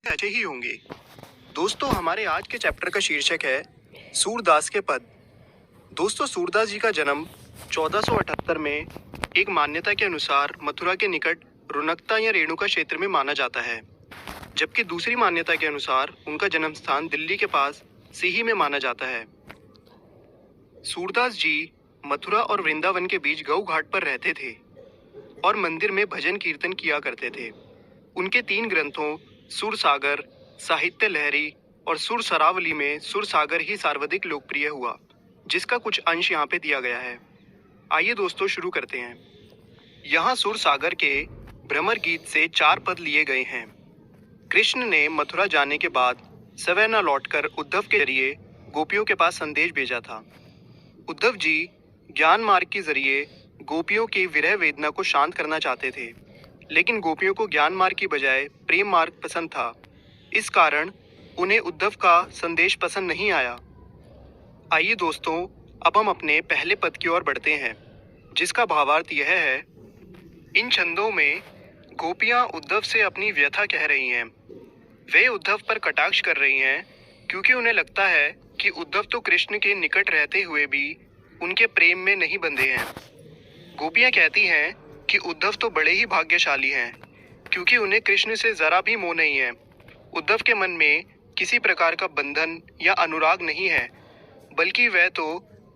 अच्छे ही होंगे। दोस्तों, हमारे आज के चैप्टर का शीर्षक है सूरदास के पद। दोस्तों, सूरदास जी का जन्म 1478 में एक मान्यता के अनुसार मथुरा के निकट रुनकता या रेणुका क्षेत्र में माना जाता है, जबकि दूसरी मान्यता के अनुसार उनका जन्म स्थान दिल्ली के पास सीही में माना जाता है। सूरदास जी मथुरा और वृंदावन के बीच गऊ घाट पर रहते थे और मंदिर में भजन कीर्तन किया करते थे। उनके 3 ग्रंथों सुर सागर, साहित्य लहरी और सुर सरावली में सुर सागर ही सर्वाधिक लोकप्रिय हुआ, जिसका कुछ अंश यहाँ पे दिया गया है। आइए दोस्तों, शुरू करते हैं। यहाँ सुर सागर के भ्रमर गीत से 4 पद लिए गए हैं। कृष्ण ने मथुरा जाने के बाद सवै न लौटकर उद्धव के जरिए गोपियों के पास संदेश भेजा था। उद्धव जी ज्ञान मार्ग के जरिए गोपियों की विरह वेदना को शांत करना चाहते थे, लेकिन गोपियों को ज्ञान मार्ग की बजाय प्रेम मार्ग पसंद था। इस कारण उन्हें उद्धव का संदेश पसंद नहीं आया। आइए दोस्तों, अब हम अपने पहले पद की ओर बढ़ते हैं, जिसका भावार्थ यह है। इन छंदों में गोपियां उद्धव से अपनी व्यथा कह रही हैं। वे उद्धव पर कटाक्ष कर रही हैं, क्योंकि उन्हें लगता है कि उद्धव तो कृष्ण के निकट रहते हुए भी उनके प्रेम में नहीं बंधे हैं। गोपियां कहती हैं कि उद्धव तो बड़े ही भाग्यशाली हैं, क्योंकि उन्हें कृष्ण से जरा भी मोह नहीं है। उद्धव के मन में किसी प्रकार का बंधन या अनुराग नहीं है, बल्कि वह तो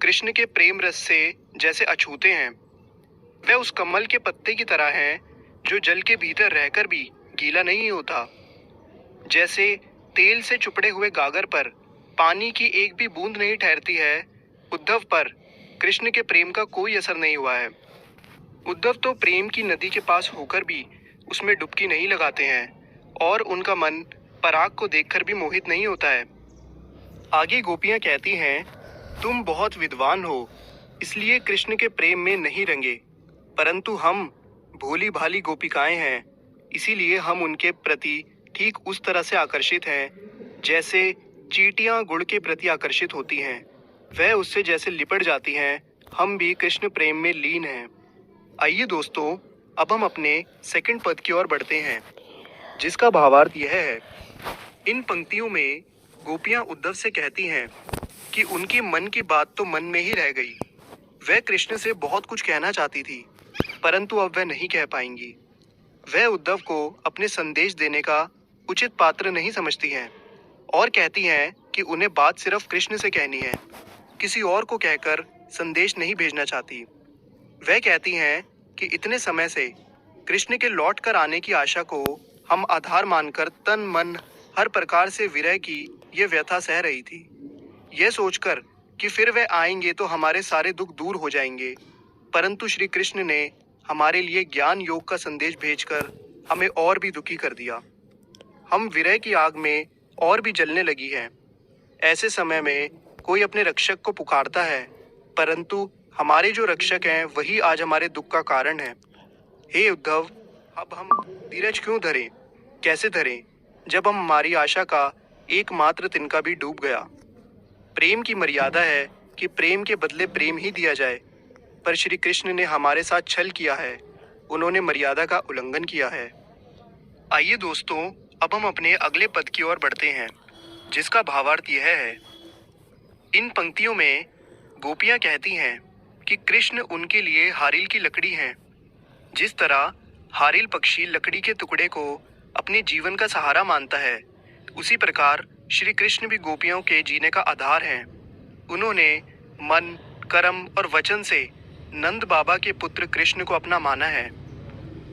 कृष्ण के प्रेम रस से जैसे अछूते हैं। वह उस कमल के पत्ते की तरह हैं जो जल के भीतर रहकर भी गीला नहीं होता। जैसे तेल से चुपड़े हुए गागर पर पानी की एक भी बूंद नहीं ठहरती है, उद्धव पर कृष्ण के प्रेम का कोई असर नहीं हुआ है। उद्धव तो प्रेम की नदी के पास होकर भी उसमें डुबकी नहीं लगाते हैं और उनका मन पराग को देखकर भी मोहित नहीं होता है। आगे गोपियां कहती हैं, तुम बहुत विद्वान हो, इसलिए कृष्ण के प्रेम में नहीं रंगे, परंतु हम भोली भाली गोपिकाएं हैं, इसीलिए हम उनके प्रति ठीक उस तरह से आकर्षित हैं जैसे चींटियां गुड़ के प्रति आकर्षित होती हैं। वह उससे जैसे लिपट जाती हैं, हम भी कृष्ण प्रेम में लीन हैं। आइए दोस्तों, अब हम अपने सेकंड पद की ओर बढ़ते हैं, जिसका भावार्थ यह है। इन पंक्तियों में गोपियां उद्धव से कहती हैं कि उनकी मन की बात तो मन में ही रह गई। वह कृष्ण से बहुत कुछ कहना चाहती थी, परंतु अब वह नहीं कह पाएंगी। वह उद्धव को अपने संदेश देने का उचित पात्र नहीं समझती हैं और कहती हैं कि उन्हें बात सिर्फ कृष्ण से कहनी है, किसी और को कहकर संदेश नहीं भेजना चाहती। वह कहती हैं कि इतने समय से कृष्ण के लौट कर आने की आशा को हम आधार मानकर तन मन हर प्रकार से विरह की ये व्यथा सह रही थी, यह सोचकर कि फिर वे आएंगे तो हमारे सारे दुख दूर हो जाएंगे। परंतु श्री कृष्ण ने हमारे लिए ज्ञान योग का संदेश भेजकर हमें और भी दुखी कर दिया। हम विरह की आग में और भी जलने लगी हैं। ऐसे समय में कोई अपने रक्षक को पुकारता है, परंतु हमारे जो रक्षक हैं वही आज हमारे दुख का कारण है। हे उद्धव, अब हम धीरज क्यों धरें, कैसे धरें, जब हम हमारी आशा का एकमात्र तिनका भी डूब गया। प्रेम की मर्यादा है कि प्रेम के बदले प्रेम ही दिया जाए, पर श्री कृष्ण ने हमारे साथ छल किया है, उन्होंने मर्यादा का उल्लंघन किया है। आइए दोस्तों, अब हम अपने अगले पद की ओर बढ़ते हैं, जिसका भावार्थ यह है। इन पंक्तियों में गोपियां कहती हैं कि कृष्ण उनके लिए हारिल की लकड़ी हैं। जिस तरह हारिल पक्षी लकड़ी के टुकड़े को अपने जीवन का सहारा मानता है, उसी प्रकार श्री कृष्ण भी गोपियों के जीने का आधार हैं। उन्होंने मन, कर्म और वचन से नंद बाबा के पुत्र कृष्ण को अपना माना है।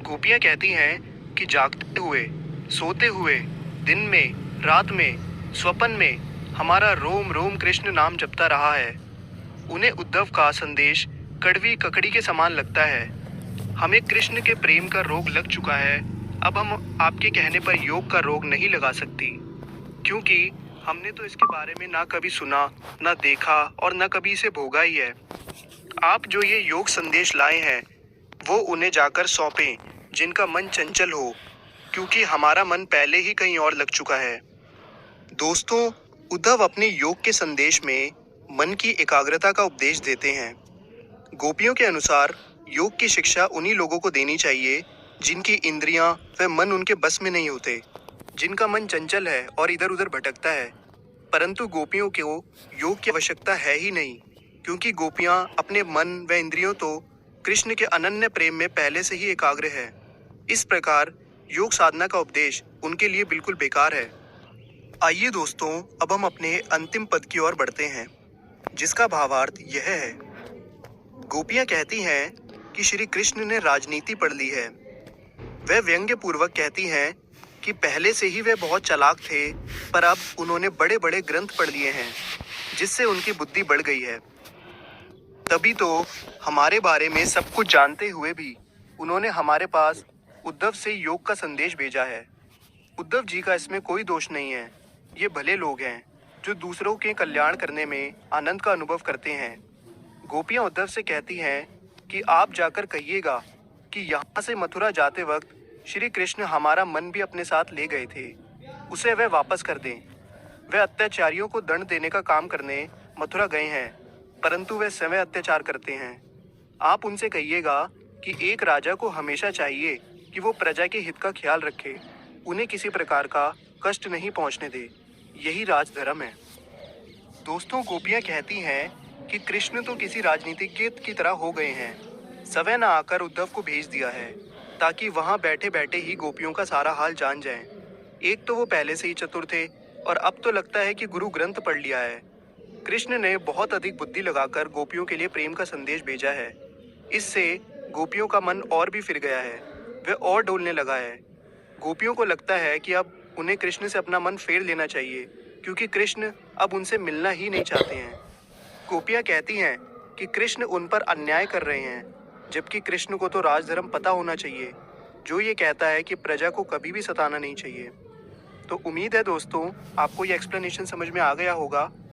गोपियां कहती हैं कि जागते हुए, सोते हुए, दिन में, रात में, स्वप्न में हमारा रोम रोम कृष्ण नाम जपता रहा है। उन्हें उद्धव का संदेश कड़वी ककड़ी के समान लगता है। हमें कृष्ण के प्रेम का रोग लग चुका है। अब हम आपके कहने पर योग का रोग नहीं लगा सकती, क्योंकि हमने तो इसके बारे में ना कभी सुना, ना देखा और ना कभी इसे भोगा ही है। आप जो ये योग संदेश लाए हैं, वो उन्हें जाकर सौंपें जिनका मन चंचल हो, क्योंकि हमारा मन पहले ही कहीं और लग चुका है। दोस्तों, उद्धव अपने योग के संदेश में मन की एकाग्रता का उपदेश देते हैं। गोपियों के अनुसार योग की शिक्षा उन्हीं लोगों को देनी चाहिए जिनकी इंद्रियां व मन उनके बस में नहीं होते। जिनका मन चंचल है और इधर उधर भटकता है। परंतु गोपियों को योग की आवश्यकता है ही नहीं, क्योंकि गोपियां अपने मन व इंद्रियों तो कृष्ण के अनन्य प्रेम में पहले से ही एकाग्र है। इस प्रकार योग साधना का उपदेश उनके लिए बिल्कुल बेकार है। आइए दोस्तों, अब हम अपने अंतिम पद की ओर बढ़ते हैं, जिसका भावार्थ यह है। गोपियां कहती हैं कि श्री कृष्ण ने राजनीति पढ़ ली है। वह व्यंग्य पूर्वक कहती हैं कि पहले से ही वे बहुत चालाक थे, पर अब उन्होंने बड़े बड़े ग्रंथ पढ़ लिए हैं, जिससे उनकी बुद्धि बढ़ गई है। तभी तो हमारे बारे में सब कुछ जानते हुए भी उन्होंने हमारे पास उद्धव से योग का संदेश भेजा है। उद्धव जी का इसमें कोई दोष नहीं है। ये भले लोग हैं जो दूसरों के कल्याण करने में आनंद का अनुभव करते हैं। गोपियां उद्धव से कहती हैं कि आप जाकर कहिएगा कि यहाँ से मथुरा जाते वक्त श्री कृष्ण हमारा मन भी अपने साथ ले गए थे, उसे वह वापस कर दें। वह अत्याचारियों को दंड देने का काम करने मथुरा गए हैं, परंतु वे स्वयं अत्याचार करते हैं। आप उनसे कहिएगा कि एक राजा को हमेशा चाहिए कि वो प्रजा के हित का ख्याल रखे, उन्हें किसी प्रकार का कष्ट नहीं पहुंचने दे। यही राजधर्म है। दोस्तों, गोपियां कहती हैं कि कृष्ण तो किसी राजनीतिज्ञ की तरह हो गए हैं। स्वयं न आकर उद्धव को भेज दिया है, ताकि वहां बैठे बैठे ही गोपियों का सारा हाल जान जाएं। एक तो वो पहले से ही चतुर थे, और अब तो लगता है कि गुरु ग्रंथ पढ़ लिया है। कृष्ण ने बहुत अधिक बुद्धि लगाकर गोपियों के लिए प्रेम का संदेश भेजा है। इससे गोपियों का मन और भी फिर गया है, वह और डोलने लगा है। गोपियों को लगता है कि अब उन्हें कृष्ण से अपना मन फेर लेना चाहिए, क्योंकि कृष्ण अब उनसे मिलना ही नहीं चाहते हैं। गोपियां कहती हैं कि कृष्ण उन पर अन्याय कर रहे हैं, जबकि कृष्ण को तो राजधर्म पता होना चाहिए, जो ये कहता है कि प्रजा को कभी भी सताना नहीं चाहिए। तो उम्मीद है दोस्तों, आपको ये एक्सप्लेनेशन समझ में आ गया होगा।